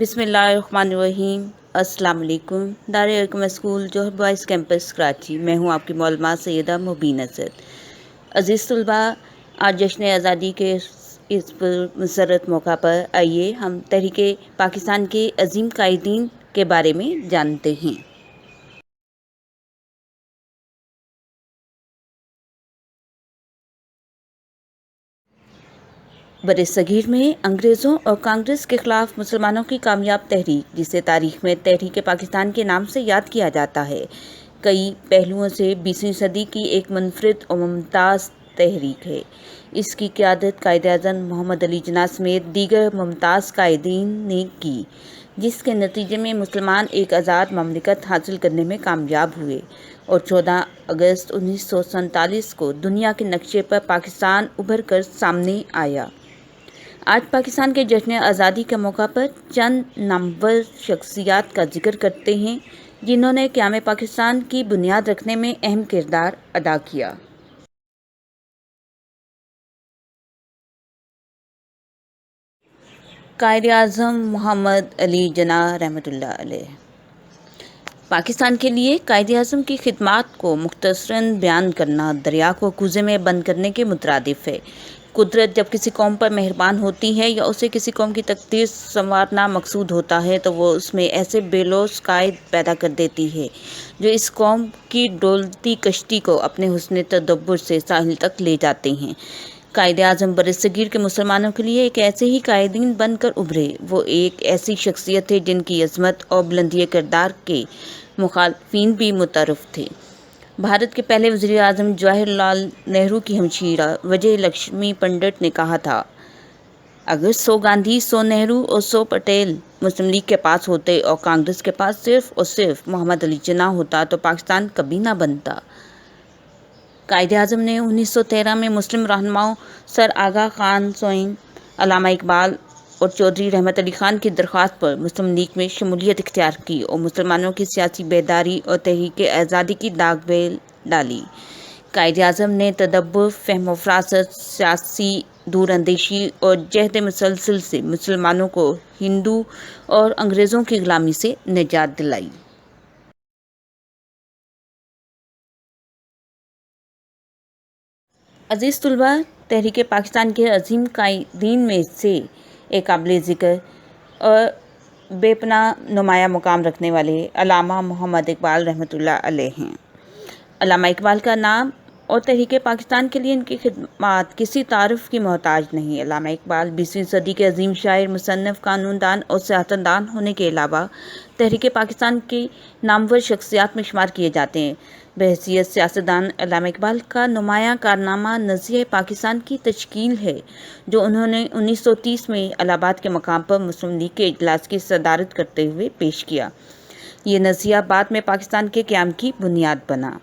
بسم اللہ الرحمن الرحیم۔ السلام علیکم۔ دارالحکمت اسکول جوہر بوائز کیمپس کراچی، میں ہوں آپ کی معلمہ سیدہ مبین اسد۔ عزیز طلباء، آج جشن آزادی کے اس مسرت موقع پر آئیے ہم تحریک پاکستان کے عظیم قائدین کے بارے میں جانتے ہیں۔ برصغیر میں انگریزوں اور کانگریس کے خلاف مسلمانوں کی کامیاب تحریک، جسے تاریخ میں تحریک پاکستان کے نام سے یاد کیا جاتا ہے، کئی پہلوؤں سے 20ویں صدی کی ایک منفرد اور ممتاز تحریک ہے۔ اس کی قیادت قائد اعظم محمد علی جناح سمیت دیگر ممتاز قائدین نے کی، جس کے نتیجے میں مسلمان ایک آزاد مملکت حاصل کرنے میں کامیاب ہوئے اور 14 اگست 1947 کو دنیا کے نقشے پر پاکستان ابھر کر سامنے آیا۔ آج پاکستان کے جشن آزادی کے موقع پر چند نامور شخصیات کا ذکر کرتے ہیں جنہوں نے قیام پاکستان کی بنیاد رکھنے میں اہم کردار ادا کیا۔ قائد اعظم محمد علی جناح رحمۃ اللہ علیہ۔ پاکستان کے لیے قائد اعظم کی خدمات کو مختصراً بیان کرنا دریا کو کوزے میں بند کرنے کے مترادف ہے۔ قدرت جب کسی قوم پر مہربان ہوتی ہے یا اسے کسی قوم کی تقدیر سنوارنا مقصود ہوتا ہے تو وہ اس میں ایسے بے لوث قائد پیدا کر دیتی ہے جو اس قوم کی ڈولتی کشتی کو اپنے حسن تدبر سے ساحل تک لے جاتے ہیں۔ قائد اعظم برصغیر کے مسلمانوں کے لیے ایک ایسے ہی قائدین بن کر ابھرے۔ وہ ایک ایسی شخصیت ہے جن کی عظمت اور بلندی کردار کے مخالفین بھی متعارف تھے۔ بھارت کے پہلے وزیر اعظم جواہر لال نہرو کی ہمشیرہ وجے لکشمی پنڈت نے کہا تھا، اگر 100 گاندھی، 100 نہرو اور 100 پٹیل مسلم لیگ کے پاس ہوتے اور کانگریس کے پاس صرف اور صرف محمد علی جناح ہوتا تو پاکستان کبھی نہ بنتا۔ قائد اعظم نے 1913 میں مسلم رہنماؤں سر آغا خان سوئن، علامہ اقبال اور چودھری رحمت علی خان کی درخواست پر مسلم لیگ میں شمولیت اختیار کی اور مسلمانوں کی سیاسی بیداری اور تحریک آزادی کی داغ بیل ڈالی۔ قائد اعظم نے تدبر، فہم و فراست، سیاسی دور اندیشی اور جہد مسلسل سے مسلمانوں کو ہندو اور انگریزوں کی غلامی سے نجات دلائی۔ عزیز طلباء، تحریک پاکستان کے عظیم قائدین میں سے ایک قابل ذکر اور بے پناہ نمایاں مقام رکھنے والے علامہ محمد اقبال رحمۃ اللہ علیہ ہیں۔ علامہ اقبال کا نام اور تحریک پاکستان کے لیے ان کی خدمات کسی تعارف کی محتاج نہیں۔ علامہ اقبال 20ویں صدی کے عظیم شاعر، مصنف، قانون دان اور سیاستدان ہونے کے علاوہ تحریک پاکستان کی نامور شخصیات میں شمار کیے جاتے ہیں۔ بحیثیت سیاستدان علامہ اقبال کا نمایاں کارنامہ نزیہ پاکستان کی تشکیل ہے، جو انہوں نے 1930 میں الہ آباد کے مقام پر مسلم لیگ کے اجلاس کی صدارت کرتے ہوئے پیش کیا۔ یہ نزیہ بعد میں پاکستان کے قیام کی بنیاد بنا۔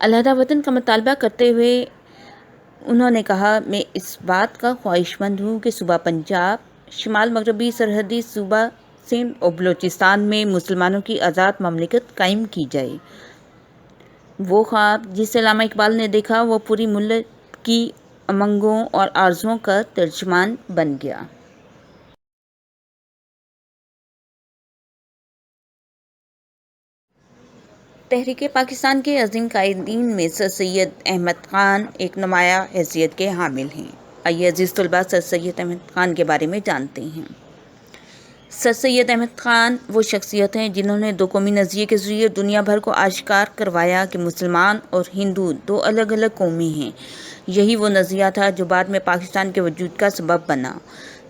علیحدہ وطن کا مطالبہ کرتے ہوئے انہوں نے کہا، میں اس بات کا خواہش مند ہوں کہ صوبہ پنجاب، شمال مغربی سرحدی صوبہ سندھ اور بلوچستان میں مسلمانوں کی آزاد مملکت قائم کی جائے۔ وہ خواب جسے علامہ اقبال نے دیکھا وہ پوری ملت کی امنگوں اور آرزوؤں کا ترجمان بن گیا۔ تحریک پاکستان کے عظیم قائدین میں سر سید احمد خان ایک نمایاں حیثیت کے حامل ہیں۔ آئیے عزیز طلباء سر سید احمد خان کے بارے میں جانتے ہیں۔ سر سید احمد خان وہ شخصیت ہیں جنہوں نے دو قومی نظریے کے ذریعے دنیا بھر کو آشکار کروایا کہ مسلمان اور ہندو دو الگ الگ قومیں ہیں۔ یہی وہ نظریہ تھا جو بعد میں پاکستان کے وجود کا سبب بنا۔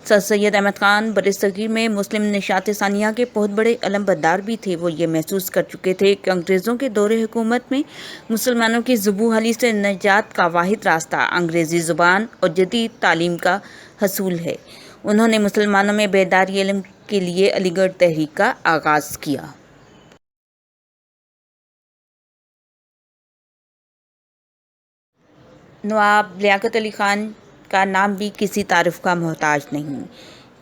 سر سید احمد خان برصغیر میں مسلم نشاط ثانیہ کے بہت بڑے علم بردار بھی تھے۔ وہ یہ محسوس کر چکے تھے کہ انگریزوں کے دور حکومت میں مسلمانوں کی ذبح حالی سے نجات کا واحد راستہ انگریزی زبان اور جدید تعلیم کا حصول ہے۔ انہوں نے مسلمانوں میں بیداری علم کے لیے علی گڑھ تحریک کا آغاز کیا۔ نواب لیاقت علی خان کا نام بھی کسی تعارف کا محتاج نہیں۔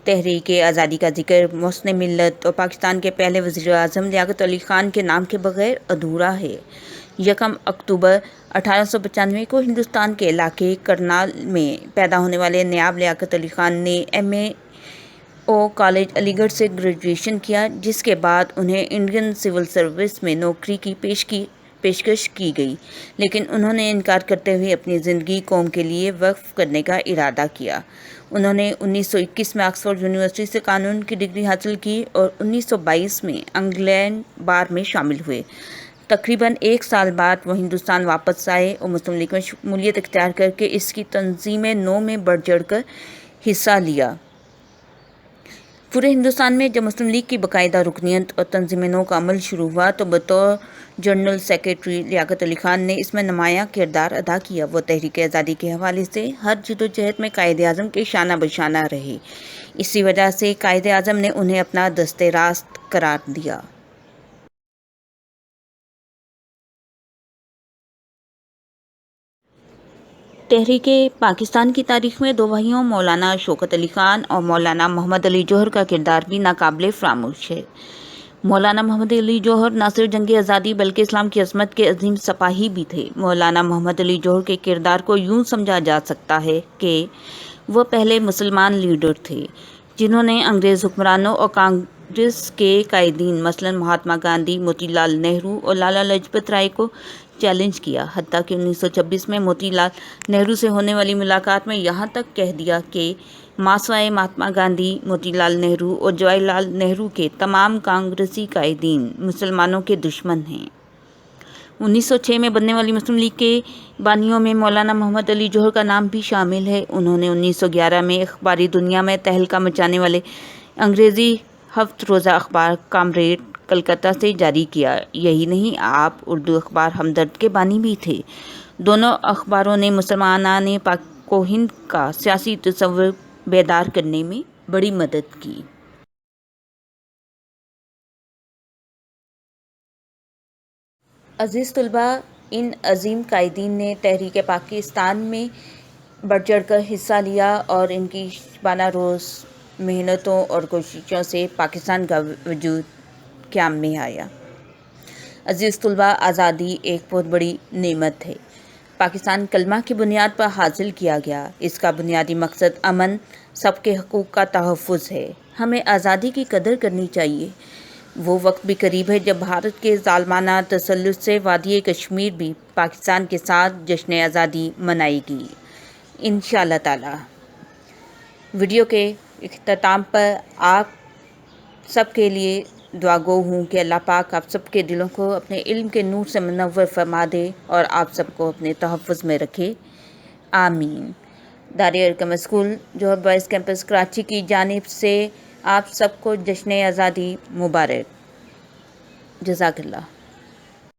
تحریک آزادی کا ذکر محسن ملت اور پاکستان کے پہلے وزیر اعظم لیاقت علی خان کے نام کے بغیر ادھورا ہے۔ 1 اکتوبر 1895 کو ہندوستان کے علاقے کرنال میں پیدا ہونے والے نواب لیاقت علی خان نے ایم اے کالج علی گڑھ سے گریجویشن کیا، جس کے بعد انہیں انڈین سول سروس میں نوکری کی پیشکش کی گئی، لیکن انہوں نے انکار کرتے ہوئے اپنی زندگی قوم کے لیے وقف کرنے کا ارادہ کیا۔ انہوں نے 1921 میں آکسفورڈ یونیورسٹی سے قانون کی ڈگری حاصل کی اور 1922 میں انگلینڈ بار میں شامل ہوئے۔ تقریباً 1 سال بعد وہ ہندوستان واپس آئے اور مسلم لیگ میں شمولیت اختیار کر کے اس کی تنظیم نو میں بڑھ چڑھ کر حصہ لیا۔ پورے ہندوستان میں جب مسلم لیگ کی باقاعدہ رکنیت اور تنظیم نو کا عمل شروع ہوا تو بطور جنرل سیکریٹری لیاقت علی خان نے اس میں نمایاں کردار ادا کیا۔ وہ تحریک آزادی کے حوالے سے ہر جدوجہد میں قائد اعظم کے شانہ بشانہ رہے، اسی وجہ سے قائد اعظم نے انہیں اپنا دست راست قرار دیا۔ تحریک پاکستان کی تاریخ میں 2 بھائیوں مولانا شوکت علی خان اور مولانا محمد علی جوہر کا کردار بھی ناقابل فراموش ہے۔ مولانا محمد علی جوہر نہ صرف جنگ آزادی بلکہ اسلام کی عظمت کے عظیم سپاہی بھی تھے۔ مولانا محمد علی جوہر کے کردار کو یوں سمجھا جا سکتا ہے کہ وہ پہلے مسلمان لیڈر تھے جنہوں نے انگریز حکمرانوں اور کانگریس کے قائدین مثلاً مہاتما گاندھی، موتی لال نہرو اور لالا لاجپت رائے کو چیلنج کیا، حتیٰ کہ 1926 میں موتی لال نہرو سے ہونے والی ملاقات میں یہاں تک کہہ دیا کہ ماسوائے مہاتما گاندھی، موتی لال نہرو اور جواہر لال نہرو کے تمام کانگریسی قائدین مسلمانوں کے دشمن ہیں۔ 1906 میں بننے والی مسلم لیگ کے بانیوں میں مولانا محمد علی جوہر کا نام بھی شامل ہے۔ انہوں نے 1911 میں اخباری دنیا میں تہلکہ مچانے والے انگریزی 7 روزہ اخبار کامریڈ کلکتہ سے جاری کیا۔ یہی نہیں، آپ اردو اخبار ہمدرد کے بانی بھی تھے۔ دونوں اخباروں نے مسلمانان پاک و ہند کا سیاسی تصور بیدار کرنے میں بڑی مدد کی۔ عزیز طلباء، ان عظیم قائدین نے تحریک پاکستان میں بڑھ چڑھ کر حصہ لیا اور ان کی شبانہ روز محنتوں اور کوششوں سے پاکستان کا وجود قیام میں آیا۔ عزیز طلباء، آزادی ایک بہت بڑی نعمت ہے۔ پاکستان کلمہ کی بنیاد پر حاصل کیا گیا۔ اس کا بنیادی مقصد امن، سب کے حقوق کا تحفظ ہے۔ ہمیں آزادی کی قدر کرنی چاہیے۔ وہ وقت بھی قریب ہے جب بھارت کے ظالمانہ تسلط سے وادی کشمیر بھی پاکستان کے ساتھ جشن آزادی منائے گی، انشاءاللہ تعالی۔ ویڈیو کے اختتام پر آپ سب کے لیے دعا گو ہوں کہ اللہ پاک آپ سب کے دلوں کو اپنے علم کے نور سے منور فرما دے اور آپ سب کو اپنے تحفظ میں رکھے، آمین۔ دار ارقم اسکول جوہر بوائز کیمپس کراچی کی جانب سے آپ سب کو جشن آزادی مبارک۔ جزاک اللہ۔